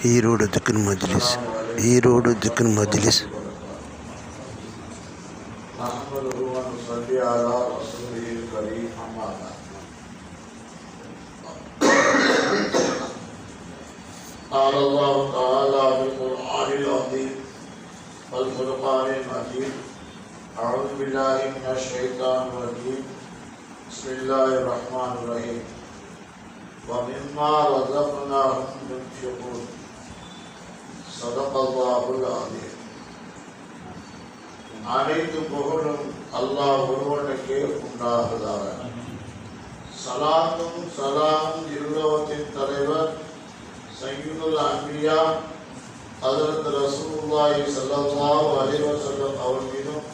ஈரோடு திக்ர் மஜ்லிஸ் قال الله تعالى في القرآن العظيم والفرقان المجيد أعوذ بالله من الشيطان الرجيم بسم الله الرحمن الرحيم ومما رزقناهم ينفقون صدق الله العظيم. அனைத்து புகழும் அல்லாஹ் ஒருவனுக்கே உண்டாகுதாக. சலாத்தும் சலாமும் இருலோகத்தின் தலைவர் சய்யிதுல் அன்பியா ஹஜ்ரத் ரசூலுல்லாஹி ஸல்லல்லாஹு அலைஹி வஸல்லம் அவர்கள் மீதும்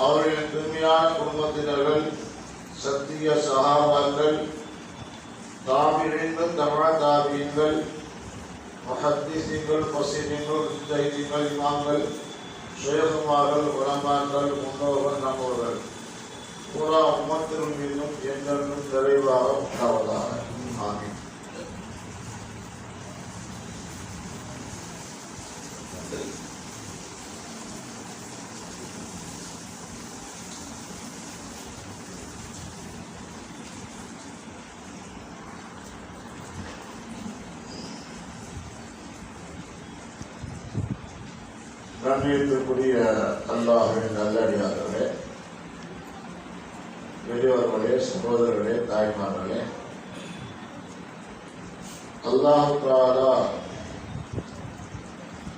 அவர்களின் தூய்மையான குடும்பத்தினர்கள் சத்திய சஹாபாக்கள் தாபிஈன்கள் தாபிஈன்கள் முஹத்திஸீன்கள் முஃபஸ்ஸிரீன்கள் முஜ்தஹிதீன்கள் இமாம்கள் ஷேகுமார்கள் உலமாக்கள் முன்னோர்கள் நம்மவர்கள் பூரா உம்மத்தின் மீதும் என்றென்றும் நிறைவாக உண்டாவதாக. ஆமீன். கண்ணியத்திற்குரிய அல்லாஹ்வின் நல்லடியார்களே, பெரியவர்களே, சகோதரர்களே, தாய்மார்களே, அல்லாஹ் தஆலா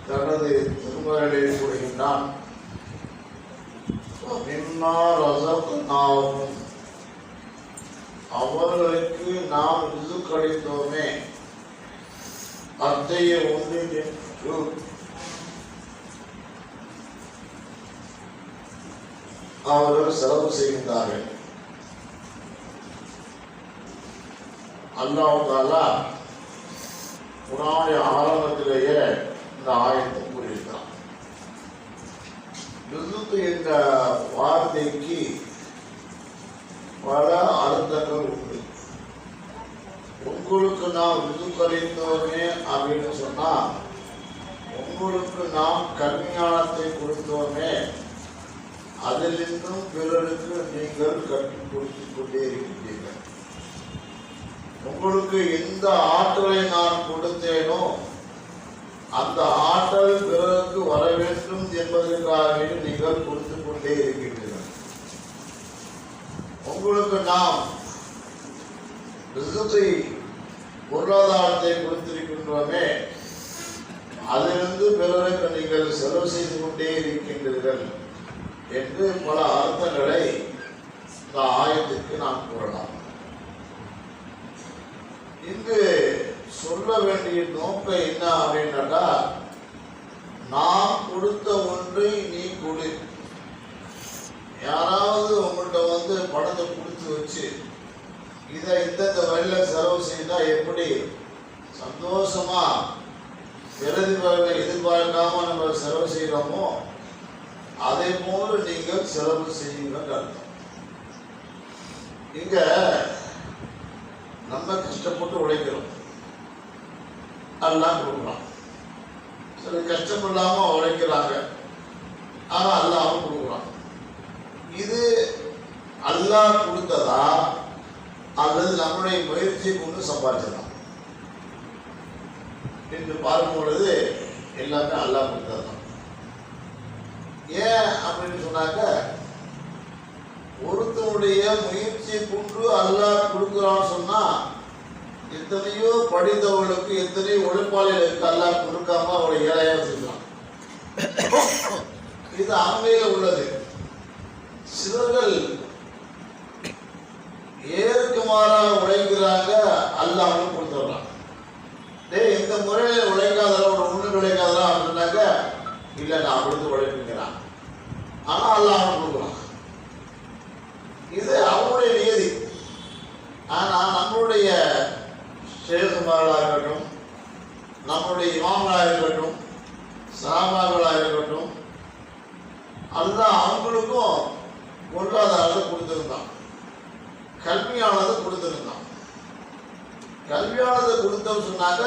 தனது திருமறையிலே கூறுகின்றான், மிம்மா ரஸக்னாஹும், அவர்களுக்கு நாம் ரிஸ்க் அளித்தோமே, அத்தகைய ஒன்றிற்கு அவர்கள் செலவு செய்கின்றார்கள். அல்லாஹ் தஆலா குர்ஆனுடைய ஆரம்பத்திலேயே இந்த ஆயத்தை கூறியிருக்கிறான். ரிஸ்க் என்ற வார்த்தைக்கு பல அர்த்தங்கள் உண்டு. உங்களுக்கு நாம் ரிஸ்க் அளித்தோமே அப்படின்னு சொன்னா, உங்களுக்கு நாம் கல்விஞானத்தை கொடுத்தோமே, அதிலிருந்தும் பிறருக்கு நீங்கள் கற்றுக் கொடுத்துக் கொண்டே இருக்கின்றீர்கள். உங்களுக்கு எந்த ஆற்றலை நான் கொடுத்தேனோ அந்த ஆற்றல் பிறருக்கு வர வேண்டும் என்பதற்காக நீங்கள் கொடுத்துக் கொண்டே இருக்கின்றீர்கள். உங்களுக்கு நாம் ரிஸ்கை பொருளாதாரத்தை கொடுத்திருக்கின்றோமே, அதிலிருந்து பிறருக்கு நீங்கள் செலவு செய்து கொண்டே இருக்கின்றீர்கள் என்று பல அர்த்தங்களை இந்த ஆயத்திற்கு நாம் கூறலாம். இங்கு சொல்ல வேண்டிய நோக்கம் என்ன அப்படின்னாக்கா, நாம் கொடுத்த ஒன்றை நீ கொடு. யாராவது உங்கள்கிட்ட பணத்தை கொடுத்து வச்சு இதை இந்தந்த வழியில செலவு செய்தா எப்படி சந்தோஷமா பிரதிபலனை எதிர்பார்க்காம நம்ம செலவு செய்யறோமோ, அதே போல நீங்கள் செலவு செய்யுங்கள் அர்த்தம். இங்க நம்ம கஷ்டப்பட்டு உழைக்கிறோம், அல்லாஹ் கொடுக்குறான். சரி, கஷ்டம் இல்லாம உழைக்கிறாங்க, ஆனா அல்லாஹ் கொடுக்குறான். இது அல்லாஹ் கொடுத்ததா அல்லது நம்முடைய முயற்சியை கொண்டு சம்பாதிச்சதா என்று பார்க்கும் பொழுது எல்லாமே அல்லாஹ் கொடுத்ததுதான். ஏன் அப்படின்னு சொன்னாக்க, ஒருத்தனுடைய முயற்சியை கொண்டு அல்லாஹ் கொடுக்குறான்னு சொன்னா, எத்தனையோ படித்தவர்களுக்கு எத்தனையோ உழைப்பாளிகளுக்கு அல்லாஹ் கொடுக்காம அவரை ஏழையா வச்சிருக்கான். இது அண்மையில உள்ளது. சிலர்கள் ஏற்கு மாறாக உழைக்கிறாங்க, அல்லாஹ் கொடுத்துடுறான். இந்த முறையில உழைக்காதரா, ஒரு ஒண்ணு உழைக்காதரா அப்படின்னாக்க, இல்லை நான் கொடுத்து உழைப்புங்கிறான். ஆனா அல்லாஹ் கொடுக்குறான். இது அவனுடைய நியதி. ஆனா நம்மளுடைய ஷேகுமார்களாக இருக்கட்டும், நம்முடைய இமாம்களாக இருக்கட்டும், சஹாபாக்களாக இருக்கட்டும், அல்லாஹ் அவங்களுக்கும் பொருளாதாரத்தை கொடுத்திருந்தான், கல்வியானதை கொடுத்திருந்தான். கல்வியானதை கொடுத்தோம்னு சொன்னாக்க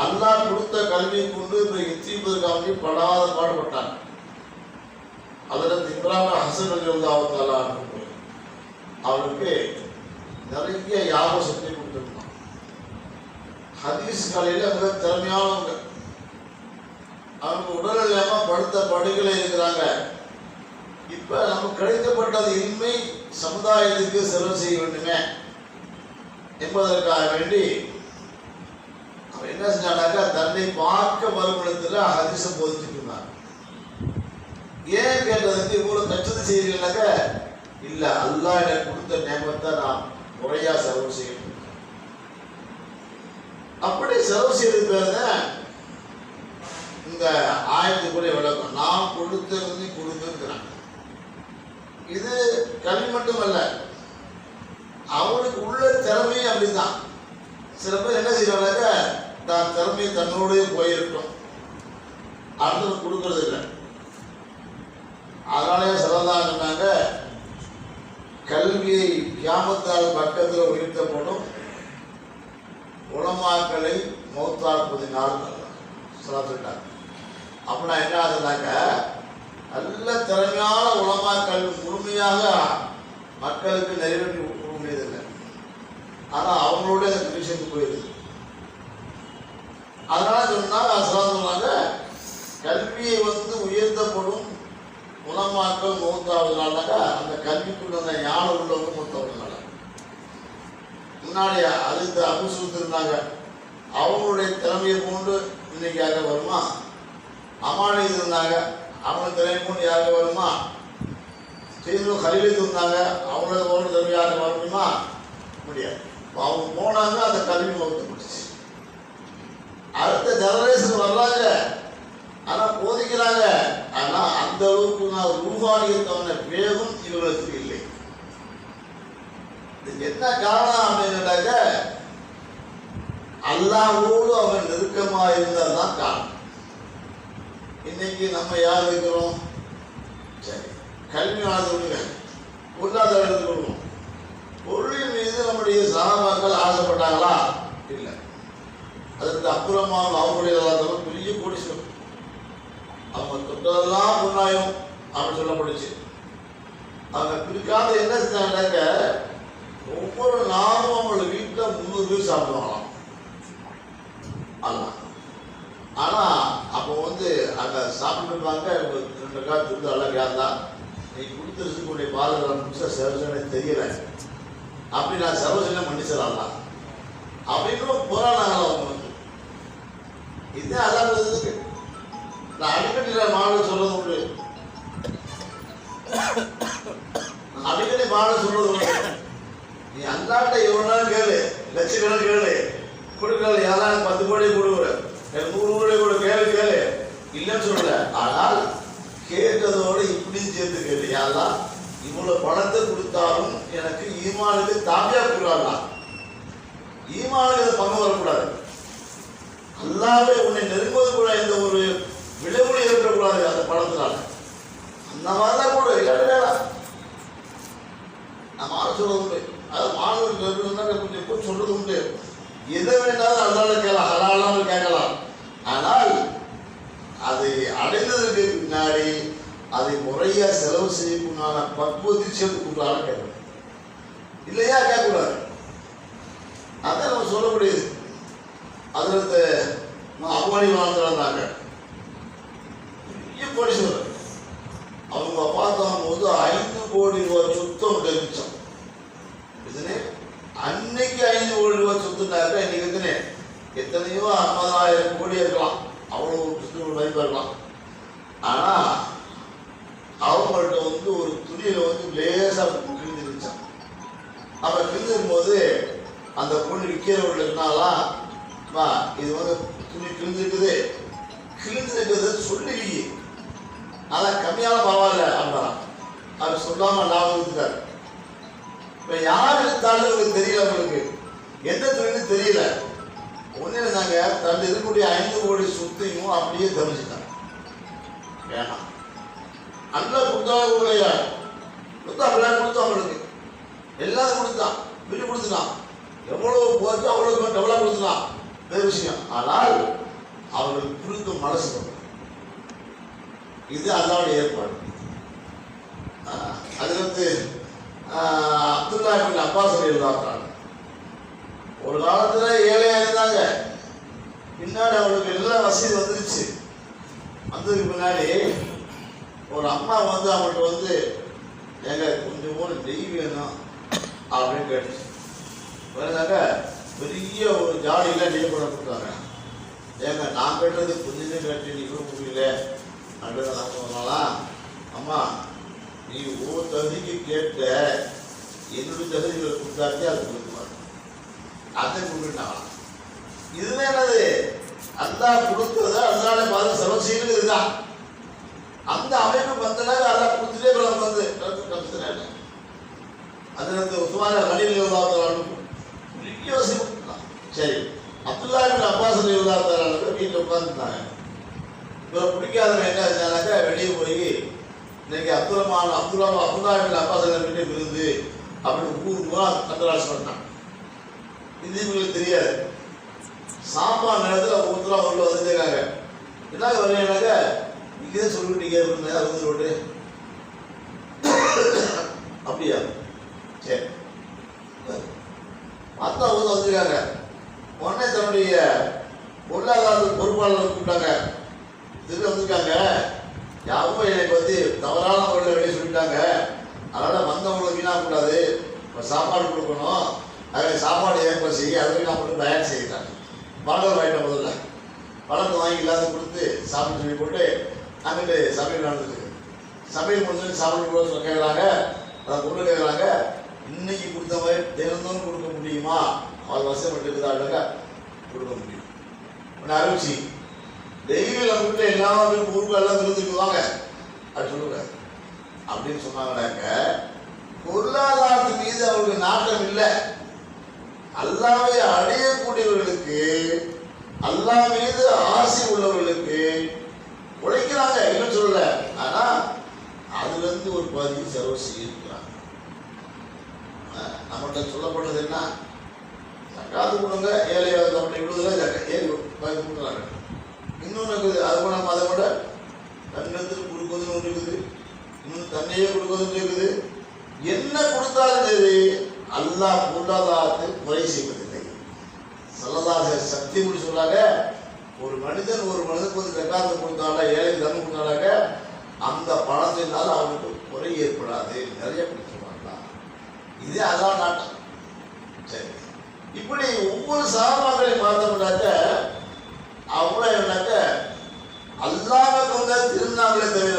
அல்லாஹ் கொடுத்த கல்வியை கொண்டு எத்திப்பதற்காக படாத பாடுபட்டாங்க. அதில் இப்ராஹிம் ஹசன் அல்லாஹ் அவருக்கு நிறைய யாக சக்தி கொடுத்துருந்தான். ஹதீஸ் கலையில மிக திறமையானவங்க. அவங்க உடல்நிலையாம படுத்த படுகளை இருக்கிறாங்க. இப்ப நமக்கு கிடைக்கப்பட்டது இன்மை சமுதாயத்துக்கு செலவு செய்ய வேண்டுமே என்பதற்காக வேண்டி அவர் என்ன செஞ்சானாக்கா தன்னை பார்க்க வருமிடத்துல ஹதீஸை போதிச்சுட்டு இருந்தாங்க. ஏன் கேட்டதுக்கு இவ்வளவு கஷ்டத்தை செய்யறீங்கன்னாக்க, இல்ல அல்லாஹ் எனக்கு கொடுத்த நேமத்தை நான் முறையா செலவு செய்யணும். அப்படி செலவு செய்யறது பேர் தான் இந்த ஆயத்துக்குரிய விளக்கம். நாம் கொடுத்தது கொடுங்கிறாங்க. இது கல்வி மட்டுமல்ல, அவனுக்கு உள்ள திறமையும் அப்படிதான். சில பேர் என்ன செய்யறாங்க, தான் திறமையை தன்னோடய போயிருக்கும், அடுத்தது கொடுக்கறது இல்லை. அதனாலே சொல்லலாம் சொன்னாங்க, கல்வியை கியாமத்தால் பக்கத்தில் உயர்த்தப்படும் உலமாக்களை மௌத்தாக்குவதினால் சொல்லிட்டாங்க. அப்படின்னா என்ன ஆகுதுனாக்க, நல்ல திறமையான உலமாக்கள் முழுமையாக மக்களுக்கு நிறைவேற்றி கொடுக்க முடியதில்லை. ஆனால் அவங்களோட அந்த விஷயத்துக்கு போயிடுது. அதனால சொன்னாங்க, கல்வியை உயர்த்தப்படும் உலமாக்கள் மௌத்தாவதுனாலனாக்கா அந்த கல்விக்குள்ள அந்த ஞானம் உள்ளவங்க மௌத்தாவதுனால. முன்னாடி அது அபுசூத்து இருந்தாங்க, அவங்களுடைய திறமையை கொண்டு இன்னைக்கு யார வருமா? அமானி இருந்தாங்க, அவங்க திறமை கொண்டு யார வருமா? செய்து கல்வித்து இருந்தாங்க, அவங்களோட ஒரு திறமை யார வரணுமா? முடியாது. அவங்க போனாங்க, அந்த கல்வி மௌத்து முடிச்சு. அடுத்த ஜெனரேஷன் வர்றாங்க, ஆனால் போதிக்கிறாங்க. ஆனால் அந்த அளவுக்கு நான் ரூபானியத்தவன வேகம் இவர்களுக்கு இல்லை. இதுக்கு என்ன காரணம் அப்படின்னாக்க, அல்லாஹ்வோடு அவன் நெருக்கமாக இருந்தால் தான் காரணம். இன்னைக்கு நம்ம யார் இருக்கிறோம்? சரி, கல்வி வாழ்ந்து பொருளாதாரம் எடுத்துக்கொள்வோம். பொருளின் மீது நம்முடைய சகாபாக்கள் ஆசைப்பட்டாங்களா? இல்லை. அதற்கு அப்புறமாக அவங்களுடைய பெரிய கோடீஸ்வரர், அவங்க தொட்டதெல்லாம் பொண்ணாயும் அப்படின்னு சொல்லப்படுச்சு. அவங்க பிற்கால என்ன செஞ்சாங்கன்னாக்க, ஒவ்வொரு நாளும் அவங்களோட வீட்டில் 300 பேர் சாப்பிடுவாங்களாம். ஆமாம். ஆனால் அப்போ அங்கே சாப்பிட்டுருப்பாங்க. 2 கால் துண்டு அழகா தான் நீ கொடுத்துருக்கக்கூடிய பாதுகாப்பு புதுசாக சர்வசனை தெரியலை, அப்படி நான் சர்வசனை மன்னிச்சிடலாம் அப்படின்னு போராடாங்களா அவங்க. இதுதான் அதான் நான் அடிக்கடி மாணவர் சொல்றது உண்டு. அடிக்கடி மாணவர் சொல்றது உண்டு, நீ அந்தாட்ட எவ்வளோ நாள் கேளு, லட்சக்கணக்கு கேளு, கொடுக்கல. யாராவது 10 கோடி கொடுக்குற, 100 கோடி கூட கேளு இல்லைன்னு சொல்லல. ஆனால் கேட்டதோடு இப்படியும் சேர்த்து கேளு, யாரெல்லாம் இவ்வளவு பணத்தை கொடுத்தாலும் எனக்கு ஈமானுக்கு தாமியா கொடுக்கலாம், ஈமானுக்கு பங்கு வரக்கூடாது, அல்லாவே உன்னை நெருங்குவது கூட எந்த ஒரு விளைவுல ஏற்படக்கூடாது அந்த பணத்தினால. அந்த மாதிரிதான் கூட இல்லாட்டா நான் மாணவர் சொல்றது உண்டு. அது மாணவர்கள் எப்போ சொல்றது உண்டு, எதை வேண்டாலும் அல்லாத கேட்கலாம், ஹலாலாமல் கேட்கலாம். ஆனால் அதை அடைந்ததற்கு பின்னாடி அதை முறையா செலவு செய்யக்கூடாத பக்குவத்தில் சேர்த்து கூட்டால கேட்கணும், இல்லையா கேட்கக்கூடாது. அதான் நம்ம சொல்ல முடியுது. அதில் அம்மாடி வாழ்ந்தாங்க பெரிய கோடீஸ்வரர். அவங்க பார்த்தாங்க போது 5 கோடி ரூபாய் சொத்து அவங்க இருந்துச்சோம். இதுன்னு அன்னைக்கு 5 கோடி ரூபாய் சொத்துனாக்க இன்னைக்கு எத்தனையோ 50,000 கோடி இருக்கலாம், அவ்வளோ சொத்து மதிப்பாக இருக்கலாம். ஆனால் அவங்கள்ட்ட ஒரு துணியில லேசாக கிழிஞ்சிருச்சான். அப்போ கிழிஞ்சிருக்கும் போது அந்த பொண்ணு விற்கிறவர்களுக்குனாலாம், இது துணி கிழிஞ்சிருக்குது சொல்லி, அதான் கம்மியான பரவாயில்ல அப்படின்னா அவர் சொல்லாம லாபம் இருக்காரு. இப்ப யார் எடுத்தாலும் உங்களுக்கு தெரியல, அவங்களுக்கு எந்த துணின்னு தெரியல. ஒண்ணு இருந்தாங்க, தன் இருக்கக்கூடிய 5 கோடி சொத்தையும் அப்படியே தவிச்சிட்டாங்க. வேணாம், நல்லா கொடுத்தாலும் கொடுத்தா அப்படிலாம் கொடுத்தோம், அவங்களுக்கு எல்லாரும் கொடுத்தான், விட்டு கொடுத்துட்டான். எவ்வளவு போச்சு அவ்வளவு டெவலப் கொடுத்துட்டான். வேறு விஷயம். ஆனால் அவர்கள் புரிந்தும் மனசு வரும். இது அல்லாவுடைய ஏற்பாடு. அதுக்கு அப்துல்லா இப்னு அப்பாஸ் ரலியல்லாஹு அன்ஹு ஒரு காலத்துல ஏழையா இருந்தாங்க. பின்னாடி அவங்களுக்கு எல்லா வசதி வந்துருச்சு. வந்ததுக்கு பின்னாடி ஒரு அம்மா வந்து அவங்கள்ட்ட எங்க கொஞ்சம் கூட நெய் வேணும் அப்படின்னு கேட்டுச்சு. வேணாங்க பெரிய ஒரு ஜாடியெல்லாம் நெய் போட கொடுத்தாங்க. ஏங்க நான் கேட்டது கொஞ்சமே கேட்டு நீ கூட முடியல அப்படின்னு நான் சொன்னாலாம், அம்மா நீ ஒவ்வொரு தகுதிக்கு கேட்ட என்னுடைய தகுதிகளை கொடுத்தாச்சே அது கொடுக்குவாங்க. அதை கொடுத்துட்டாங்களாம். இதுல என்னது அல்லா கொடுத்தத அதனால பார்த்து செலவு செய்யறது இதுதான். அந்த அமைப்பு வந்தனால அல்லா கொடுத்துட்டே வந்து கற்றுக்கிறாங்க. அது உஸ்மான் ரலியல்லாஹு அன்ஹு பெரிய வசதி. சரி, அப்துல்லா இப்னு அப்பாஸ் ரலியல்லாஹு அன்ஹு வீட்டில் உட்காந்துருந்தாங்க. இவரை பிடிக்காதவங்க என்ன செஞ்சாங்க, வெளியே போய் இன்னைக்கு அப்துல்லா இப்னு அப்பாஸ் வீட்டை விருந்து அப்படின்னு ஊருவா கந்தராட்சி பண்ணாங்க. இது இவங்களுக்கு தெரியாது. சாப்பாடு நேரத்தில் ஒவ்வொருத்தரா உள்ள வந்துருக்காங்க. என்ன வரீங்கன்னாக்க நீங்க தான் சொல்லிவிட்டீங்க வந்து ரோட்டு அப்படியா? சரி, பார்த்தா அவங்க வந்துருக்காங்க. உடனே தன்னுடைய பொருளாதார பொறுப்பாளர் கூப்பிட்டாங்க. திரும்ப வந்திருக்காங்க. யாரும் என்னை பற்றி தவறான முறையில் வெளியே சொல்லிட்டாங்க. அதனால் வந்தவங்களுக்கு வீணாகக்கூடாது, சாப்பாடு கொடுக்கணும், அதை சாப்பாடு ஏற்பாடு செய்ய அதுவே நான் மட்டும் தயார் செய்கிறாங்க. பாண்டவர் வாங்கிட்ட முதல்ல பழத்தை வாங்கி இல்லாத கொடுத்து சாப்பிட்டு சொல்லி போட்டு அங்கிட்டு சமையல் நடந்துருக்கு. சமையல் முடிஞ்சு சாப்பிட்டு கூட கேட்குறாங்க. அதை பொருள் கேட்குறாங்க, இன்னைக்கு கொடுத்த மாதிரி தினந்தோறும் கொடுக்க முடியுமா? அவர் வசப்பட்டு இருக்குதாங்க கொடுக்க முடியும். ஒன்று அறிவிச்சு டெய்லி நம்ம வீட்டில் எல்லா ஊருக்கு எல்லாம் விருந்துக்குவாங்க அப்படி சொல்லுங்க அப்படின்னு சொன்னாங்கன்னாக்க பொருளாதாரத்து மீது அவருக்கு நாட்டம் இல்லை. அல்லாவை அடையக்கூடியவர்களுக்கு, அல்லா மீது ஆசை உள்ளவர்களுக்கு உழைக்கிறாங்க, என்ன சொல்லல. ஆனா அதுல இருந்து ஒரு பகுதி செலவு செய்யிருக்கிறாங்க. நம்மகிட்ட சொல்லப்பட்டது என்ன, காத்து கொடுங்க, ஏழையாவது நம்மகிட்ட விடுதலை ஏறி கொடுக்குறாங்க. இன்னொன்று இருக்குது, அது கூட நம்ம அதை விட தன்னத்துக்கு கொடுக்குறதுன்னு ஒன்று இருக்குது, இன்னொன்று தன்னையே கொடுக்குறதுன்னு இருக்குது. என்ன கொடுத்தாலும் சரி அல்லாஹ் பொருளாதாரத்தில் குறை செய்வதில்லை. ஸல்லல்லாஹு சக்தி முடி சொல்லாங்க, ஒரு மனிதனுக்கு வந்து ஜகாத்து கொடுத்தால, ஏழைக்கு தர்மம் கொடுத்தாலாக்க அந்த பணத்தினால அவனுக்கு குறை ஏற்படாது, நிறைய கொடுத்துருவாங்களா. இது அதான் நாட்டம். சரி, இப்படி ஒவ்வொரு சஹாபாக்களையும் பார்த்தோம்னாக்க அவங்கள என்னக்க அல்லாஹ்வுக்கு வந்து திருநாங்களே தவிர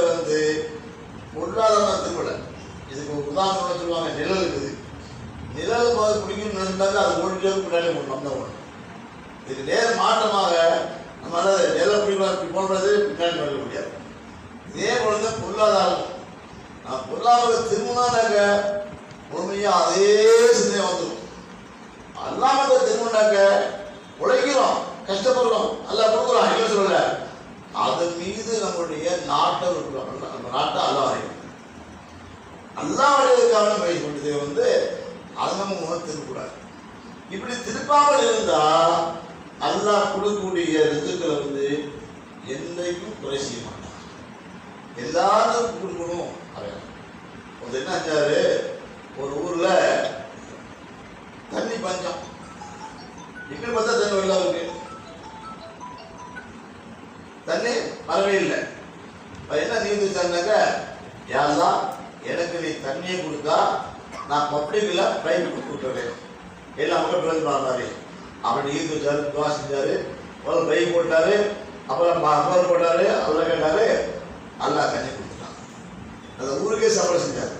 பொருளாதாரம் திருவிழ. இதுக்கு ஒரு உதாரணம் சொல்லுவாங்க, நிழல் இருக்குது. நிழல் பார்த்து பிடிக்கணும்னு நினைச்சாங்க அது ஓடிட்டே பின்னாடி ஒன்று. இதுக்கு நேர் மாற்றமாக நம்ம நிழல் பிடிக்கலாம் போன்றது பின்னாடி நட முடியாது. இதே போல பொருளாதாரம். பொருளாதாரம் திரும்பினாக்க முழுமையாக அதே சிந்தனை வந்துடும். அல்லாம திரும்பினாக்க உழைக்கிறோம், கஷ்டப்படுறோம், நல்லா கொடுக்குறோம், என்ன சொல்லல, அதன் மீது நம்மளுடைய நாட்டம் இருக்கிறோம். நம்ம நாட்டை அல்லாவுடையதுக்கான முயற்சி பண்ணுறது அதை நம்ம திருப்பக்கூடாது. இப்படி திருப்பாமல் இருந்தா அல்லாஹ் கொடுக்கக்கூடிய ரிசுக்களை என்றைக்கும் குறை செய்ய மாட்டான். எல்லாருக்கும் கொடுக்கணும். அது என்ன செஞ்சாரு, ஒரு ஊர்ல தண்ணி பஞ்சம். இப்படி பார்த்தா தண்ணி வெள்ளம் இருக்கு, தண்ணி வரவே இல்லை. என்ன நீந்து தந்தாக்க, யாரெல்லாம் எனக்கு நீ தண்ணியை கொடுத்தா நான் பப்ளிக்ல பிரைவேட் கொடுத்துட்றேன், எல்லா மக்கள் பிறகு மாதிரி அப்படி நீந்து வச்சாரு, துவா செஞ்சாரு, முதல்ல பை போட்டாரு, அப்புறம் அமர் போட்டாரு, அவ்வளோ கேட்டாரு, அல்லா தண்ணி கொடுத்துட்டான். அந்த ஊருக்கே சம்பளம் செஞ்சாரு.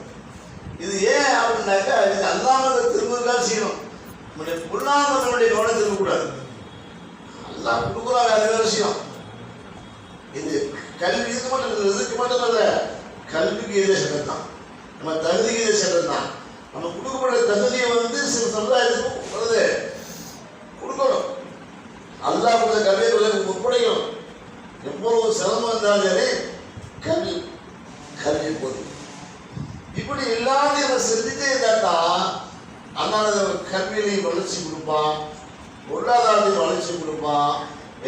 இது ஏன் அப்படின்னாக்கா, இது அல்லாம திரும்புறதுக்காக செய்யணும். நம்முடைய பொருளாதாரனுடைய கவனம் திரும்பக்கூடாது. அல்லா கொடுக்குறாங்க, அது வேற விஷயம். இது கல்வி இதுக்கு மட்டும் இதுக்கு மட்டும் இல்ல, கல்விக்கு இதே சட்டம் தான், நம்ம தகுதிக்கு இதே சட்டம் தான். நம்ம கொடுக்கக்கூடிய தகுதியை சில சமுதாயத்துக்கும் கொடுக்கணும். அல்லாஹ் கொடுத்த கல்வியை ஒப்படைக்கணும். எவ்வளவு சிரமம் இருந்தாலும் சரி கல்வி போதும். இப்படி எல்லாத்தையும் நம்ம செஞ்சுட்டே இருந்தா அதனால கல்வியிலையும் வளர்ச்சி கொடுப்பான், பொருளாதாரத்தையும் வளர்ச்சி கொடுப்பான்,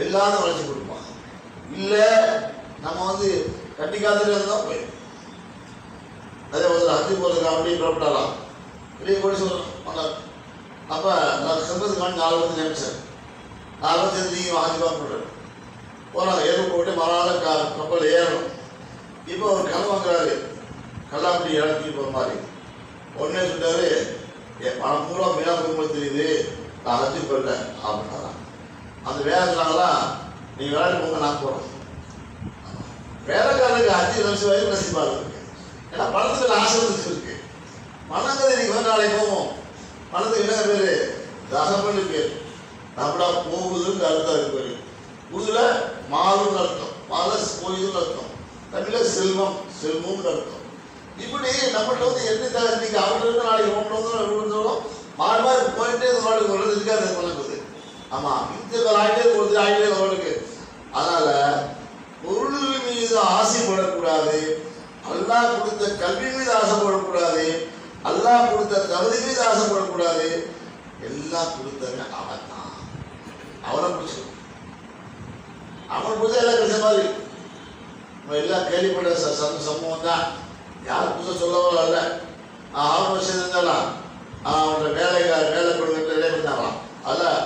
எல்லாத்தையும் வளர்ச்சி கொடுப்பான். இல்லை நம்ம வந்து கட்டி காத்துட்டு தான் போயிடும். அதே ஒரு ஹஜ்ஜு போகிறதுக்கு அப்படியே புறப்பட்டாலாம், பெரிய கோடி சொல்லலாம். அப்போ நான் சொல்றதுக்காண்டி 4 வருஷம் நினைச்சேன். 4 வருஷம் நீங்கள் ஹஜ்ஜுக்காக போடுறேன் போகிறாங்க. ஏற்ப போட்டு மறுநாள் கப்பல் ஏறணும். இப்போ ஒரு கனவு வாங்குறாரு, கல்லாப்பட்டி இறக்கி போகிற மாதிரி. உடனே சொல்லிட்டாரு, என் பணம் பூரா மீனாக போகும்போது தெரியுது, நான் ஹஜ்ஜுக்கு போயிட்டேன் அப்படின்னா. அந்த வேலை சொன்னாங்களா, நீங்கள் விளையாட்டு போங்க, நான் போகிறோம். வேலைக்காரனுக்கு ஹஜ்ஜு நிமிஷம் வரைக்கும் நசிப்பாக இருக்கு. ஏன்னா பணத்துக்கு ஆசை இருக்கு. பணங்கிறது இன்னைக்கு நாளைக்கு போவோம். பணத்துக்கு என்ன பேர்? தகவல் பேர். நம்மளா போகுதுன்னு அர்த்தம் இருக்கு. உருதுல மாலுன்னு அர்த்தம், மால போயுதுன்னு அர்த்தம், தமிழ செல்வம் செல்வம்னு அர்த்தம். இப்படி நம்மள்ட்ட வந்து என்ன இன்னைக்கு அவர்கிட்ட இருந்து நாளைக்கு ஒன்று மாறி மாறி போயிட்டே வாழ்க்கை வர்றது இருக்காது பணக்குது. ஆமாம், இந்த ஆகிட்டே அவளுக்கு. அதனால பொருள் மீது ஆசைப்படக்கூடாது, அல்லாஹ் கொடுத்த கல்வி மீது ஆசைப்படக்கூடாது, அல்லாஹ் கொடுத்த தகுதி மீது ஆசைப்படக்கூடாது. எல்லாம் கொடுத்தவன் அவன் தான். அவனை பிடிச்சிடும். அவன் புதுசாக எல்லாம் கிடைச்ச மாதிரி நம்ம எல்லாம் கேள்விப்பட்ட சம்பவம் தான். யார் புதுசாக சொல்லவோ இல்லை. அவன் விஷயம் இருந்தாலாம், அவனோட வேலை கொடுக்கிற வேலை பண்ணாங்களாம். அதில்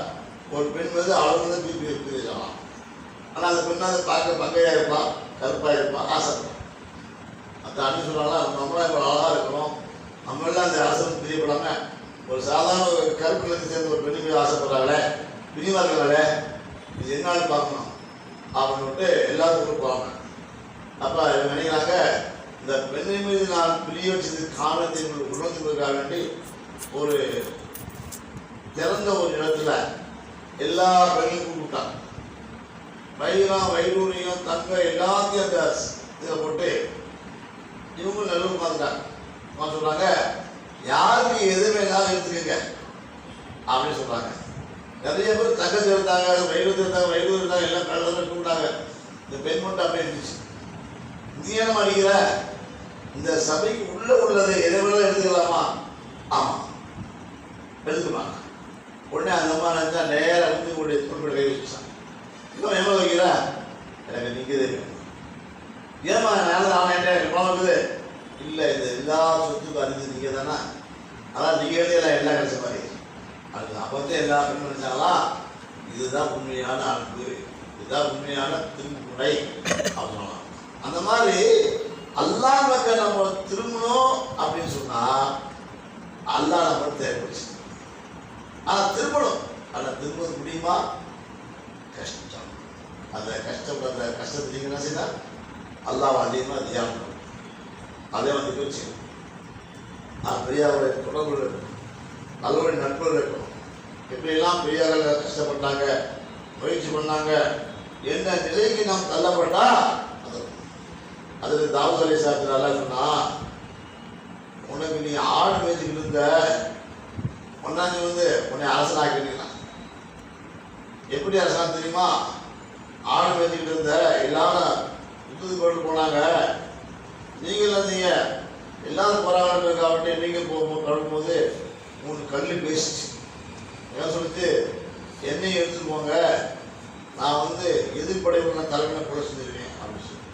ஒரு பெண் வந்து அவங்க பிபி இருக்குதுலாம். ஆனால் அந்த பெண்ணாவது பார்க்க பங்கையாக இருப்பான், கருப்பாக இருப்பான், ஆசைப்படும். அந்த அண்ணன் சொல்கிறாங்களா, நம்மளாம் இப்போ அழகாக இருக்கணும், நம்மளாம் அந்த ஆசைன்னு தெரியப்படாம ஒரு சாதாரண ஒரு கருப்புலேருந்து சேர்ந்து ஒரு பெண்ணு மீது ஆசைப்படுறாங்களே, பிரிவார்களே, இது என்னான்னு பார்க்கணும் அப்படின்னு விட்டு எல்லாத்துக்கும் போகிறாங்க. அப்போ நினைக்கிறாங்க, இந்த பெண்ணை மீது நான் பிரிய வச்சது காரணத்தை உணர்ந்துக்கிறதுக்காக வேண்டி ஒரு திறந்த ஒரு இடத்துல எல்லா பெண்ணையும் கூப்பிட்டாங்க. வைரம் வைடூரியம் தங்க எல்லாத்தையும் அந்த இதில் போட்டு இவங்க நல்ல பார்த்துட்டாங்க. சொல்கிறாங்க, யாருக்கு எது வேணாலும் எடுத்துக்கங்க அப்படின்னு சொல்கிறாங்க. நிறைய பேர் தங்கத்தை எடுத்தாங்க, வைரத்தை எடுத்தாங்க, வைடூர் எடுத்தாங்க, எல்லாம் கடலை கூப்பிட்டாங்க. இந்த பெண் மட்டும் அப்படியே இருந்துச்சு. இந்தியானம் அடிக்கிற இந்த சபைக்கு உள்ளதை எதை வேணாலும் எடுத்துக்கலாமா? ஆமாம், எடுத்துக்கலாம். உடனே அந்த மாதிரி நினச்சா நேராக வந்து உங்களுடைய பொருட்களை கை வச்சுட்டாங்க. இன்னும் எவ்வளோ வைக்கிற? எனக்கு நிற்குது. ஏமா நான் என்ன பணம் இருக்குது? இல்லை, இந்த எல்லா சொத்துக்கும் அறிஞ்சு நீங்கள் தானே, அதான் நீங்கள் எல்லாம் கிடைச்ச மாதிரி. அது அப்போதே எல்லா பெண்ணும் நினைச்சாங்களா, இதுதான் உண்மையான அன்பு, இதுதான் உண்மையான திருமுறை அப்படின்னு. அந்த மாதிரி அல்லாஹ் பக்கம் நம்ம திரும்பணும் அப்படின்னு சொன்னால் அல்லாஹ் நம்ம தேவைப்படுச்சு. ஆனால் திரும்பணும், ஆனால் திரும்ப முடியுமா? கஷ்டம். அந்த கஷ்டத்தை நீங்கள் என்ன செய்யணும்? அல்லாஹ் அதிகமாக தியானம் பண்ணணும். அதே வந்து போச்சு. பெரியாருடைய தொடர்பு இருக்கணும், நல்லவருடைய நட்புகள் இருக்கணும். எப்படியெல்லாம் பெரியார்கள் கஷ்டப்பட்டாங்க, முயற்சி பண்ணாங்க, என்ன நிலைக்கு நாம் தள்ளப்பட்டா அதுக்கு தாவூத் அலைஹிஸ்ஸலாம் நல்லா சொன்னா, உனக்கு நீ ஆடு மேய்ச்சிக்கிட்டு இருந்த ஒன்னாஞ்சி வந்து உன்னை அரசனாக்கிட்டீங்களா? எப்படி அரசாங்கம் தெரியுமா? ஆடு மேய்ச்சிக்கிட்டு இருந்த எல்லாரும் யுத்தத்துக்கு போட்டு போனாங்க. நீங்கள் எல்லாரும் போராடுறதுக்காகவே நீங்கள் கிளம்பும்போது 3 கல் பேசிச்சு. என்ன சொல்லிட்டு, என்னையும் எடுத்துட்டு போங்க, நான் வந்து எதிர்ப்படையுள்ள தலைமையை கூட செஞ்சிருக்கேன் அப்படின்னு சொல்லி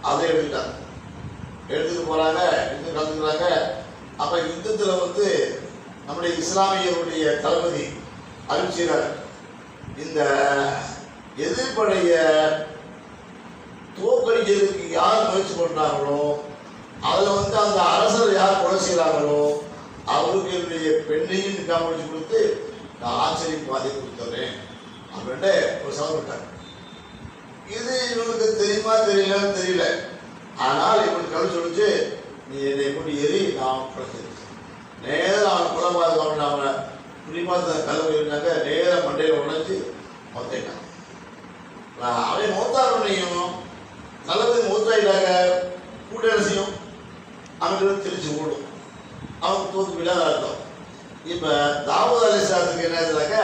அதை எடுத்துட்டாங்க. எடுத்துட்டு போகிறாங்க, எடுத்து கலந்துக்கிறாங்க. அப்போ யுத்தத்தில் வந்து நம்முடைய இஸ்லாமியருடைய தளபதி அறிவிச்சார், இந்த எதிர்ப்படைய தோற்கடிக்கிறதுக்கு யார் முயற்சி பண்ணுறாங்களோ, அதில் வந்து அந்த அரசர் யார் கொலை செய்கிறாங்களோ அவருக்கு என்னுடைய பெண்ணையும் நிக்காம முடிச்சு கொடுத்து நான் ஆச்சரியம் பாதை கொடுத்துறேன் அப்படின்ட்டு ஒரு சவர்விட்டாங்க. இது இவனுக்கு தெரியுமா தெரியலன்னு தெரியல. ஆனால் இவனுக்கு கல் சொல்லிச்சு, நீ என்னை எப்படி எரி, நான் குறைச்சிருக்கேன். நேரம் அவன் குலபாத கவனம் அவனை குறிப்பாக கல்வி இருந்தாங்க. நேரம் மண்டையில் உடைஞ்சி மொத்தைட்டான். அவன் மூத்தாரனையும் நல்லது மூத்தாயிட்டாங்க. கூட என்ன செய்யும்? அவங்களுக்கு திருச்சி ஓடும், அவங்க தோற்று விடாத அர்த்தம். இப்போ தாவூத் அலைஹிஸ்ஸலாத்துக்கு என்ன இருந்தாங்க,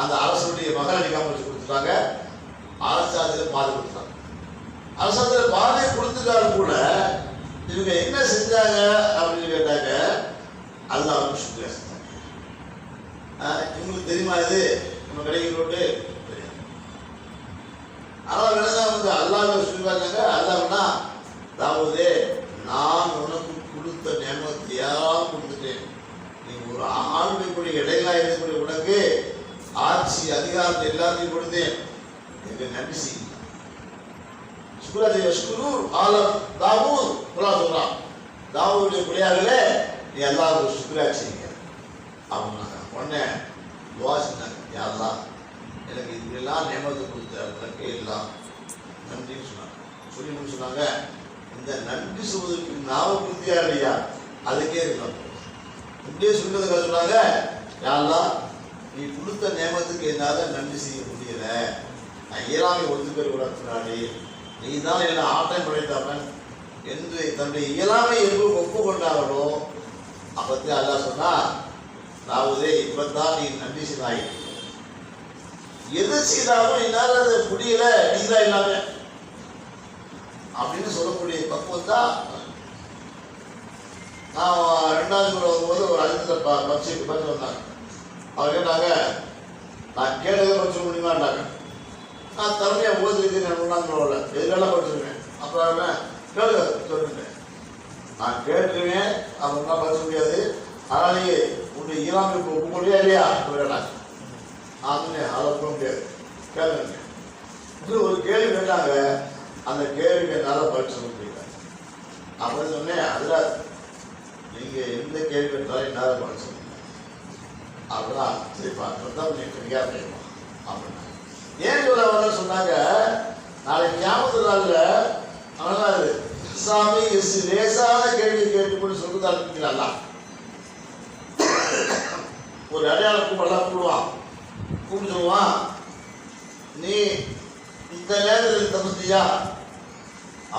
அந்த அரசனுடைய மகளை நிக்காம வச்சு கொடுத்துட்டாங்க. அரசாங்கத்தில் பாதை கொடுத்துட்டாங்க. அரசாங்கத்தில் பாதையை கொடுத்துட்டாலும் கூட இவங்க என்ன செஞ்சாங்க அப்படின்னு கேட்டாங்க, அல்லாஹ்வுக்கு சுக்ரியா செஞ்சாங்க. இவங்களுக்கு தெரியுமா இது நம்ம கிடைக்கிறோட்டு தெரியும். ஆனால் வேணா வந்து அல்லாஹ் சொல்லிப்பாங்க, அல்லாஹ்னா அதாவது நான் உனக்கு கொடுத்த நேமத்தையாக கொடுத்துட்டேன், நீ ஒரு ஆளுமைக்குரிய இடையிலா இருக்கக்கூடிய உனக்கு ஆட்சி அதிகாரத்தை எல்லாத்தையும் கொடுத்தேன், எனக்கு நன்றி செய்ய. சுக்ராஜி யஷ்குரு ஆலம் தாவூத் சொல்றான், தாவூதுடைய பிள்ளையார்களே நீ அல்லாஹ்வுக்கு சுக்ரா செய்யுங்க. அவங்க உடனே துவா செஞ்சாங்க, யா அல்லாஹ் எனக்கு இதுக்கெல்லாம் நேமத்தை கொடுத்த உனக்கு எல்லாம் நன்றின்னு சொன்னாங்க. சொல்லி சொன்னாங்க, இந்த நன்றி சொல்வதற்கு நாவபுத்தியா இல்லையா அதுக்கே இருக்கலாம். இப்படியே சொல்றதுக்காக சொன்னாங்க, யா அல்லாஹ் நீ கொடுத்த நேமத்துக்கு என்னால நன்றி செய்ய முடியல, நான் இயலாமை ஒதுக்கல் உடனாடி நீ தான் என்ன ஆட்டம் படைத்தவன் என்று தன்னுடைய இயலாமை என்று ஒப்புக்கொண்டார்களோ அப்பத்தே அல்லாஹ் சொன்னா, தாவூதே இப்பதான் நீ நன்றி செய்தாய், எது செய்தாலும் என்னால் அது முடியல, நீதான் இல்லாம அப்படின்னு சொல்லக்கூடிய பக்குவம் தான். நான் 2வது முறை வரும்போது ஒரு அடுத்த பரிசைக்கு பார்த்து வந்தாங்க. அவர் கேட்டாங்க, நான் கேட்டதை படிச்சுக்க முடியுமாட்டாங்க. நான் திறமையாக ஓதுருக்கு நான் 1ஆம் முறையில் எதுக்கெல்லாம் படிச்சிருக்கேன். அப்புறம் கேளு சொல்லிட்டேன், நான் கேட்டுருவேன், அப்படின்னா படிச்ச முடியாது, அதனாலேயே உன்னுடைய ஈரான் ஒப்பு முடியா இல்லையா கேட்டாங்க. அதுன்னு அதை ஒப்ப முடியாது, கேளுங்க. ஒரு கேள்வி கேட்டாங்க, அந்த கேள்விக்கு என்னால் படிச்சு முடியல. அப்படின்னு சொன்னேன், அதில் நீங்கள் எந்த கேள்வி கேட்டாலும் என்னால் படிச்சு முடியல. அப்படிதான் சரிப்பா தான் நீ ஃப்ரீயாக செய்யணும் அப்படின்னா. ஏன் சொல்ல வர சொன்னாங்க, நாளைக்கு ஞாபகத்து நாளில் அதனால் அது சாமி லேசான கேள்வி கேட்டுக்கொண்டு சொல்றதா இருப்பீங்களா, ஒரு அடையாளம் கூப்பிடலாம் கூடுவான், கூப்பிட்டு சொல்லுவான், நீ இந்த நேரத்தில் தப்பிச்சியா,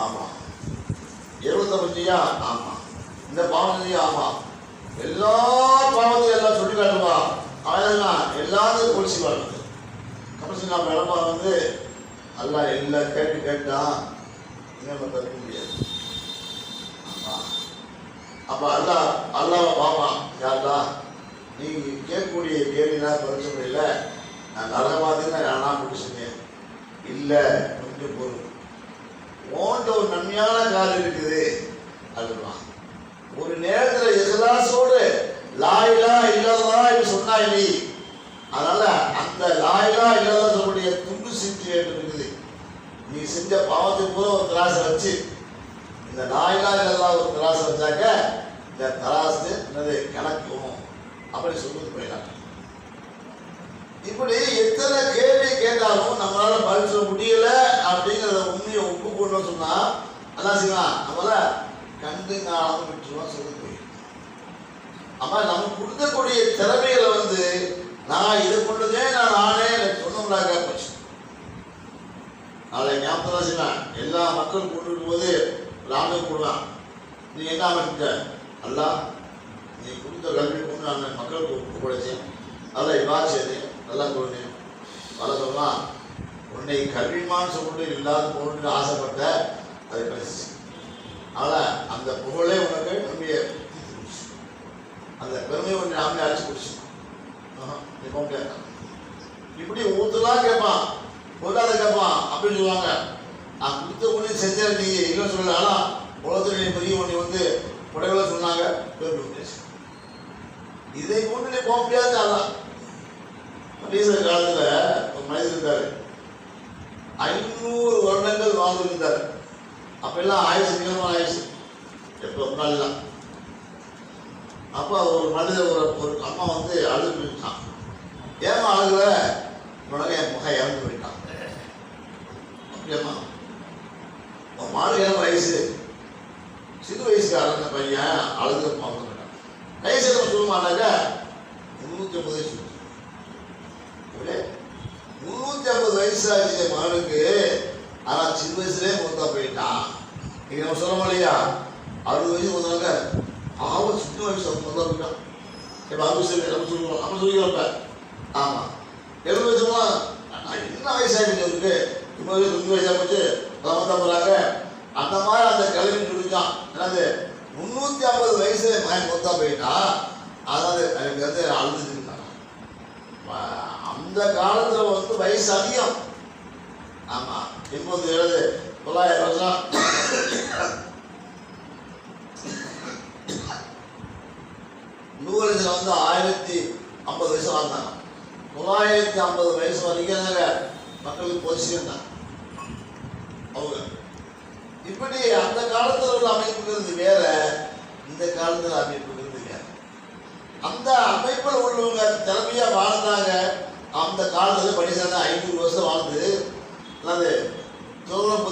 ஆமா. 75 ஆமா. இந்த பாவத்தையும் ஆமா. எல்லா பாவத்தையும் எல்லாம் சொல்லி காட்டுவா. அதெல்லாம் எல்லாத்தையும் பொலிச்சு வாழ்றது. கடைசி நம்ம இடமா வந்து எல்லாம் எல்லா கேட்டு கேட்டான் நம்ம தடுக்க முடியாது. அப்ப அல்லாவை பாப்பான், யாருடா நீ கேட்கக்கூடிய கேள்வினா பரிசு முடியல, நான் நரகவாதினா நானா முடிச்சுட்டேன், இல்லை கொஞ்சம் பொருள் ஓண்ட ஒரு நன்மையான காலம் இருக்குது அதுதான். ஒரு நேரத்தில் இஹ்லாஸோடு லா இலாஹ இல்லல்லாஹ் என்று சொன்னாய் நீ, அதனால அந்த லா இலாஹ இல்லல்லாஹ் சொல்லக்கூடிய துண்டு சீட்டு இருக்குது. நீ செஞ்ச பாவத்தை பூரா ஒரு திராசை வச்சு இந்த லா இலாஹ இல்லல்லாஹ் ஒரு திராசை வச்சாக்க இந்த தராசு என்னது கணக்கும் அப்படி சொல்றது போயிடலாம். இப்படி எத்தனை கேள்வி கேட்டாலும் நம்மளால பதில் சொல்ல முடியல அப்படிங்கிறத உண்மையை ஒப்புக்கொண்டு சொன்னா அதான் செய்யலாம், நம்மள கண்டு காணாமல் விட்டுருவோம் சொல்லிட்டு போயிடும். அப்ப நம்ம கொடுக்கக்கூடிய திறமைகளை வந்து நான் இதை கொண்டதே நான் நானே சொன்னோம்னாக்க போச்சு. நாளை ஞாபகம் செய்வேன், எல்லா மக்களும் கொண்டு போது ராமே போடுவான், நீ என்ன பண்ணிட்ட அல்லா, நீ கொடுத்த கல்வி கொண்டு நான் மக்களுக்கு ஒப்படைச்சேன், அதில் இவாச்சது நல்லா கொடுத்தேன். பல சொல்லலாம், உன்னை கல்விமான்னு சொல்லிட்டு இல்லாத போகணுன்னு ஆசைப்பட்ட அது கிடைச்சிச்சு. அதனால் அந்த புகழே உனக்கு நம்பிய அந்த பெருமையை ஒன்று நாமே அழைச்சி பிடிச்சி நீ போக முடியாது. இப்படி ஊத்துலாம் கேட்பான், பொருளாத கேட்பான் அப்படின்னு சொல்லுவாங்க. நான் கொடுத்த ஒன்று செஞ்ச நீ இல்லை சொல்லல, ஆனால் உலகத்தில் நீ பெரிய ஒன்று வந்து உடைகளை சொன்னாங்க பேர். இதை கொண்டு நீ போக முடியாது. அதான் ரீசன் காலத்தில் ஒரு மனிதர் இருந்தார், 500 வருடங்கள் வாழ்ந்துருந்தார். அப்பெல்லாம் ஆயுசு நீளமான ஆயுசு, எப்போ முன்னாடிலாம். அப்போ ஒரு மனிதர் ஒரு அம்மா வந்து அழுதுட்டான், ஏமா அழுகுற, உடனே என் முகம் இறந்து போயிட்டான். அப்படியம்மா உன் மாடு ஏன் வயசு, சிறு வயசுக்காரன் பையன் அழுது பார்க்க மாட்டான். வயசு சொல்ல மாட்டாங்க, 350 வயசு. 350 வயசு ஆச்சு மகனுக்கு, ஆனால் சின்ன வயசுலேயே மூத்தா போயிட்டான். நீங்க நம்ம சொல்ல முடியா, 60 வயசு போதாங்க அவன் சின்ன வயசு மூத்தா போயிட்டான். இப்போ 60 வயசு நம்ம சொல்லுவோம், நம்ம சொல்லிக்கிறப்ப ஆமாம் 70 வயசுலாம் என்ன வயசாகிடுச்சு அவருக்கு, 30 வயசாக போச்சு, அதை மூத்தா போகிறாங்க. அந்த மாதிரி அந்த கல்வி சொல்லிச்சான். என்னது 350 வயசு மகன் மூத்தா போயிட்டான், அதாவது எனக்கு வந்து அழுதுருக்கான். அந்த காலத்துல வந்து வயசு அதிகம். ஆமா, 80 900 வருஷம் நூறுல வந்து 1050 வயசு வாழ்ந்தாங்க. 950 வயசு வரைக்கும் மக்களுக்கு பொசிஷன் தான் அவங்க. இப்படி அந்த காலத்தில் உள்ள அமைப்புங்கிறது வேற, இந்த காலத்தில் அமைப்புங்கிறது வேற. அந்த அமைப்பில் உள்ளவங்க திறமையா வாழ்ந்தாங்க. அந்த காலத்தில் படிச்சாங்க 500 வருஷம் வாழ்ந்து அது துறவம்.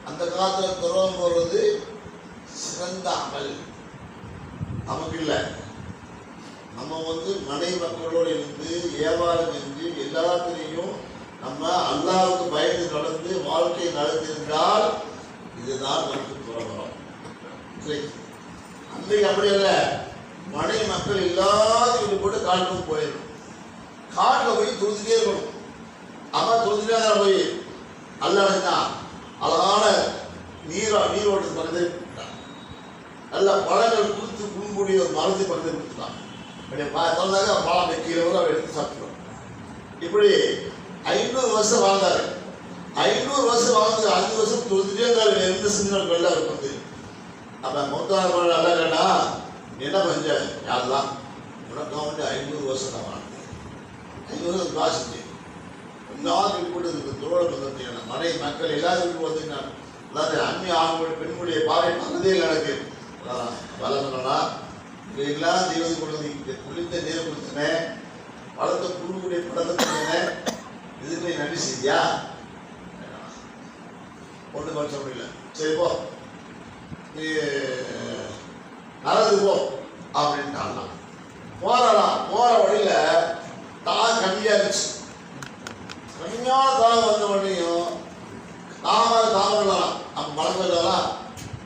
அந்த காலத்தில் துறவம் போடுறது சிறந்த அமல் நமக்கு இல்லை. நம்ம வந்து மனை மக்களோடு இருந்து வியாபாரம் செஞ்சு எல்லாத்திலையும் நம்ம அல்லாஹ்வுக்கு பயந்து நடந்து வாழ்க்கையை நடத்திருந்தால் இதுதான் நமக்கு துறவரம். சரி, அன்றைக்கு அப்படி இல்லை. மனை மக்கள் எல்லாத்தையும் போட்டு காட்டுக்கு போயிடும். காட்டில் போய் துணிச்சுட்டே இருக்கணும். அவன் துணிச்சுட்டே தான் போய் அல்லா அழகான நீரோட்டத்து பக்கத்தில் நல்ல பழங்கள் கொடுத்து குடும்பக்கூடிய ஒரு மரத்தை பக்கத்தில் கொடுத்துட்டான். சொன்னாங்க பழம் கீழே அவன் எடுத்து சாப்பிடுவான். இப்படி 500 வருஷம் வாழ்ந்தாரு. 500 வருஷம் வாழ்ந்து 5 வருஷம் தொழுதுட்டே இருந்தாரு. எந்த சிந்தனை வெள்ளம் இருக்கும். அப்ப மொத்தம் நல்லா கேட்டா என்ன பஞ்ச யாரெல்லாம் உனக்கு வந்து 500 வருஷம் தான் வாழ்ந்தேன். 500 வருஷம் காசு எல்லாரும் போட்டு தோழ பந்தத்தையான மனை மக்கள் எல்லாருக்கும் வந்து எல்லாரும் அந்நிய ஆண்களுடைய பெண்களுடைய பாவை பகுதியே எனக்கு வளர்ந்தோம்னா எல்லாம் தெய்வத்தை கொண்டு வந்து குளித்த நீரை கொடுத்தனேன், வளர்த்த குழுவுடைய படத்தை கொடுத்தேன். இதுக்கு நீ நன்றி செய்தியா? ஒன்று சொல்ல முடியல. சரி போ, நீ நடந்து போ அப்படின்ட்டாங்க. போற வழியில தான் கம்மியா இருந்துச்சு. கம்மியான தாகம் வந்த உடனேயும் தாகம் விடலாம். நம்ம மழை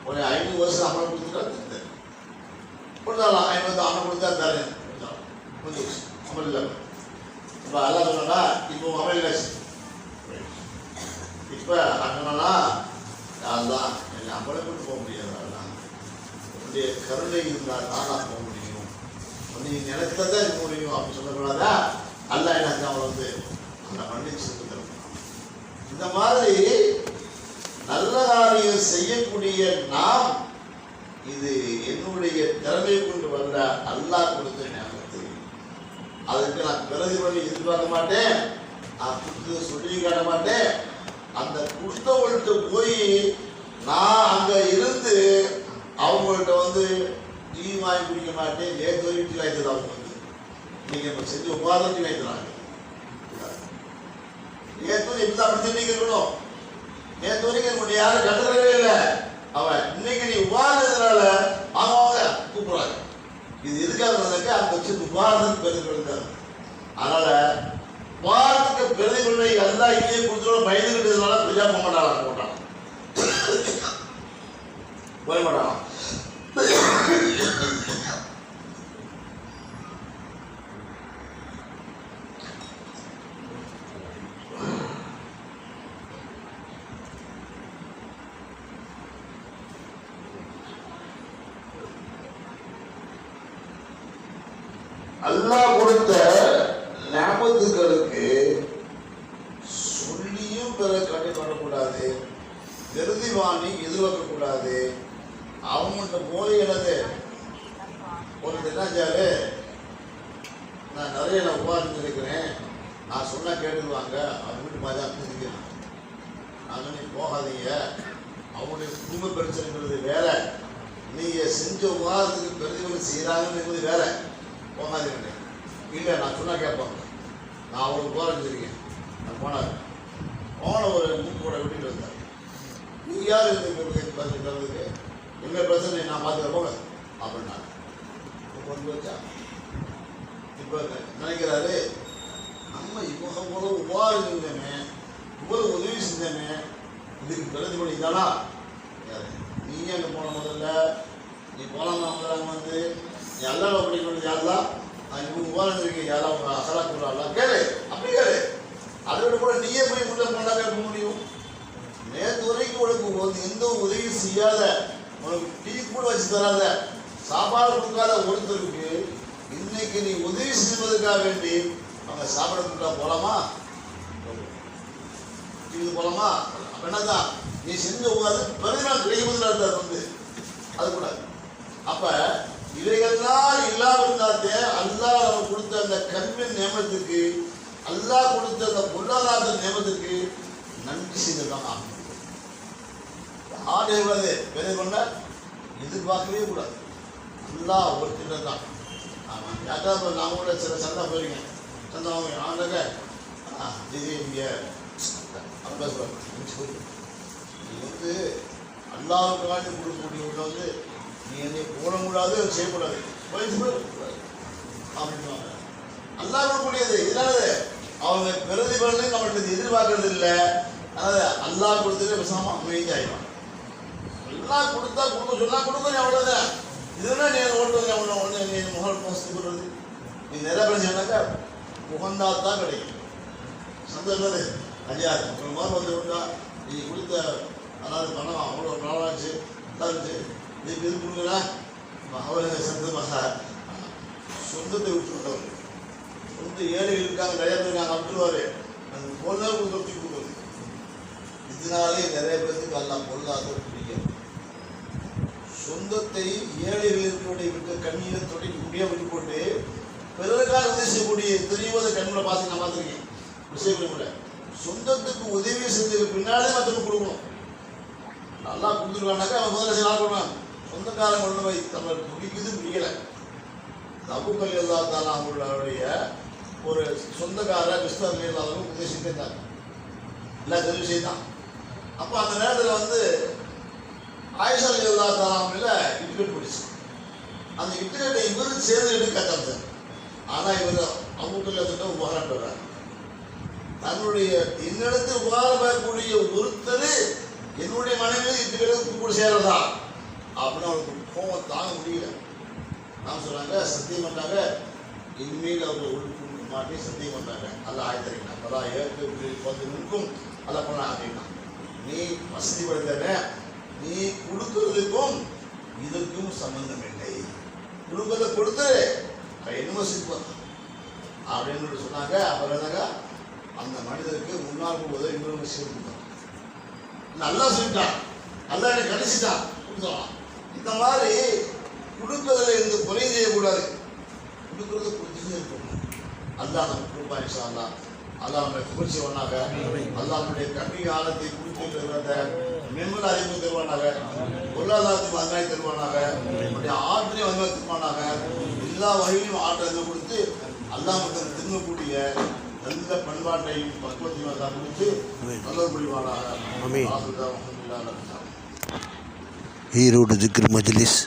ஒரு 500 வருஷம் அமலம் கொடுத்துட்டா கொடுத்தாலாம். 500 அமலம் கொடுத்தா தரேன் கொஞ்சம் அமல் இல்லை. இப்போ எல்லாம் சொன்னா இப்போ அமல் இல்லை. இப்போ அண்ணனா யாருதான் என்னை அமலை கொண்டு போக முடியாது. உன்னுடைய கருணை இருந்தால் தான் நான் போக முடியும். நீ நினைத்ததான் இருக்க முடியும் அப்படின்னு சொல்லக்கூடாதா? அல்ல எனக்கு அவளை வந்து அந்த மன்னிச்சு தரும். இந்த மாதிரி நல்ல காரியம் செய்யக்கூடிய நாம் இது என்னுடைய திறமை கொண்டு வந்த அல்லாஹ் கொடுத்த ஞாபகத்தை. அதுக்கு நான் பிரதிபலனை எதிர்பார்க்க மாட்டேன். நான் கொடுத்து சொல்லி காட்ட மாட்டேன். அந்த கொடுத்தவங்கள்ட்ட போய் நான் அங்க இருந்து அவங்கள்ட்ட வந்து டீ வாங்கி குடிக்க மாட்டேன். நேற்று வரைக்கும் டீ வாய்த்தது அவங்க வந்து இன்னைக்கு நம்ம செஞ்சு உபாதம் டீ வாய்க்கிறாங்க. நேற்று எப்படி அப்படி செஞ்சு இருக்கணும். நேற்று வரைக்கும் என்னுடைய யாரும் கண்டுக்கவே இல்லை. அவன் இன்னைக்கு நீ உபாதத்தினால அவங்க கூப்பிடுறாங்க. இது எதுக்காக அந்த உபாதத்துக்கு பிரதிபலித்தார். அதனால உபாதத்துக்கு பிரதிபலனை எல்லாம் இங்கே கொடுத்தோம் பயந்துக்கிட்டதுனால பிரஜா போக மாட்டாங்க. போட்டான் போய மாட்டான். அல்லாஹ் கொடுத்த ஞாபகத்துக்களுக்கு சொல்லியும் பிற கட்டி காட்டக்கூடாது. பிரதிவாணி எதிர்பார்க்கக்கூடாது. அவங்கள்ட்ட போய் எனது ஒரு என்னாச்சாரு நான் நிறைய உபாதிச்சிருக்கிறேன். நான் சொன்னா கேட்டுக்குவாங்க. அவங்க வீட்டு மாதிரி தான் தெரிஞ்சுக்கிறேன். நாங்கள் நீ போகாதீங்க. அவங்களுடைய குடும்ப பிரச்சனைங்கிறது வேற. நீங்க செஞ்ச உபாதத்துக்கு பிரதிபலன் செய்யறாங்கன்னு என்பது வேற. போகாதீங்க. இல்லை நான் சொன்னா கேட்பாங்க. நான் அவங்களுக்கு போற வச்சிருக்கேன். நான் போனார் ஒரு மூக்கோட விட்டுட்டு வந்தார். நீ யார் இருக்கிறதுக்கு எங்க பிரச்சனை நான் பார்த்துக்க போங்க அப்படின்னா கொண்டு வச்சா. இப்ப நினைக்கிறாரு நம்ம இவ்வளவு உபாதி செஞ்சோமே, இவ்வளவு உதவி செஞ்சோமே, இதுக்கு பிரதிபலி தானா? நீ அங்கே போன முதல்ல நீ போனாங்க முதல்ல வந்து நீ எல்லாம் அப்படி கொண்டு யாரெல்லாம் இவங்க உபாதி இருக்கீங்க யாரும் அவங்க அசலா கூடாலாம் கேளு. அப்படி கேளு. அதை விட கூட நீயே போய் உள்ள போனா கேட்க முடியும். நேற்று வரைக்கும் உனக்கு எந்த உதவி செய்யாத, உனக்கு டீ கூட வச்சு தராத, சாப்பாடு கொடுக்காத ஒருத்தருக்கு இன்னைக்கு நீ உதவி செய்வதற்காக வேண்டி அவங்க சாப்பிட போலாமா, இது போலாமா? என்னதான் நீ செஞ்ச உட்காந்து பெருநாள் கிடைக்கும்போது அது கூடாது. அப்ப இவைகள்லாம் இல்லாவிட்டாத்தே அல்லாஹ் நமக்கு கொடுத்த அந்த கல்வியின் நியமத்துக்கு, அல்லாஹ் கொடுத்த அந்த பொருளாதார நியமத்துக்கு நன்றி செய்திருக்காங்க. ஆடு எவ்வளவு வேலை பண்ண எதிர்பார்க்கவே கூடாது. அல்லாஹ் ஒரு திட்டம் தான். ஆமாம், யார்ட்டா நான் கூட சில சண்டை போயிருங்க, சண்டை அவங்க ஆண்டக இங்கே அப்பா சொல்லுவாங்க, நீ அல்லாவுக்கு காட்டி கொடுக்கக்கூடிய நீ என்னை போட கூடாது, செய்யக்கூடாது, வயசு கூடாது அப்படின்வாங்க. அல்லா கொடுக்கக்கூடியது இதனால அவங்க பிரதிபலனை நம்மளுக்கு எதிர்பார்க்கறது இல்லை. அதாவது அல்லா கொடுத்துட்டு பேசாம அமைதி ஆயிடும். எல்லாம் கொடுத்தா கொடுக்க சொன்னா கொடுக்க அவ்வளோதான். இதுனா நீ ஓட்டுறது ஒன்று நீ முகல் போஸ்ட் கொடுறது நீ நிறைய பிரச்சனைனாக்கா உகந்தாத்தான் கிடைக்கும். சந்தோஷம் ஐயா ஒரு மாதிரி வந்து விட்டா நீ கொடுத்த அதாவது பணம் அவ்வளோ நாளாச்சு இருந்துச்சு, நீ இது கொடுக்குறா அவரை சந்தமாக சொந்தத்தை விட்டுவிட்டவர். சொந்த ஏழைகள் இருக்காங்க, நிறைய பேர் இருக்காங்க அப்படிவாரு அந்த பொருளாதார கொடுத்து கொடுக்குறது. இதனாலே நிறைய பேருக்கு எல்லாம் பொருளாதார பிடிக்கும். சொந்தத்தை ஏழைகளுடைய விட்டு கண்ணீரை தொடங்கி முடிய விட்டு போட்டு பிறருக்காக உதவி செய்யக்கூடிய தெரியாத கண்களை பார்த்து நான் பார்த்துருக்கேன். விஷயம் கூட சொந்தத்துக்கு உதவி செஞ்சதுக்கு பின்னாலே மற்றவங்க கொடுக்கணும். நல்லா கொடுத்துருவானாக்கா அவன் முதல்ல செய்ய கொடுப்பான். சொந்தக்காரன் கொண்டு போய் நம்ம பிடிக்குது பிடிக்கலை. அபூபக்கர் ரலியல்லாஹு அன்ஹு அவங்களுடைய ஒரு சொந்தக்கார கிறிஸ்தவ இல்லாதவங்க உதவி செஞ்சிருந்தாங்க, எல்லா தெரிவு செய்தான். அப்போ அந்த நேரத்தில் வந்து ஆயிஷா ரலியல்லாஹு அன்ஹா இட்டுக்கட்டு பிடிச்சி அந்த இட்டுக்கட்டை இவரு சேர்ந்து எடுக்க கட்டாங்க. ஆனால் இவர் அபூபக்கர் உபகாரம் பெறார். தன்னுடைய என்னிடத்தில் உபகாரம் பெறக்கூடிய ஒருத்தர் என்னுடைய மனைவி இட்டுக்கட்டு கூட சேர்றதா அப்படின்னு அவருக்கு கோபம் தாங்க முடியல. நான் சொல்றாங்க சத்தியம் பண்ணாங்க, இனிமேல் அவர்கள் ஒழுங்கு மாட்டி சத்தியம் பண்ணாங்க. அல்ல ஆயத்தரிங்க அப்பதான் ஏற்று நிற்கும் அல்ல பண்ண அப்படின்னா நீ வசதி படுத்தன, நீ கொடுக்கறதுக்கும் இதற்கும் சம்பந்தம் இல்லை, கொடுக்கறத கொடுத்து என்னமோ சிப்பம் அப்படின்னு சொன்னாங்க. அப்புறம் என்னங்க அந்த மனிதருக்கு முன்னாள் போகும்போது இன்னொரு சேர்த்து நல்லா சொல்லிட்டான், நல்லா என்னை கணிச்சிட்டான் கொடுத்துடலாம். இந்த மாதிரி கொடுக்கறதுல இருந்து குறை செய்யக்கூடாது, கொடுக்கறது கொடுத்துட்டே இருக்கணும். அல்லாஹ் நம்ம கொடுப்பா இன்ஷா அல்லாஹ். அல்லாஹ் நம்மை புகழ்ச்சி பண்ணாங்க, அல்லாஹ் நம்முடைய கல்வி காலத்தை கொடுத்து மெம்பர் அறிவு தருவானாக, பொருளாதாரத்துக்கு வந்தாய் தருவானாக, நம்முடைய ஆற்றினை வந்தாய் தருவானாக, எல்லா வகையிலும் ஆற்றலை கொடுத்து அல்லாஹ் மக்கள் திரும்பக்கூடிய நல்ல பண்பாட்டையும் பக்குவத்தையும் எல்லாம் கொடுத்து நல்ல புரிவானாக. ஈரோடு ஜிக்ர் மஜ்லிஸ்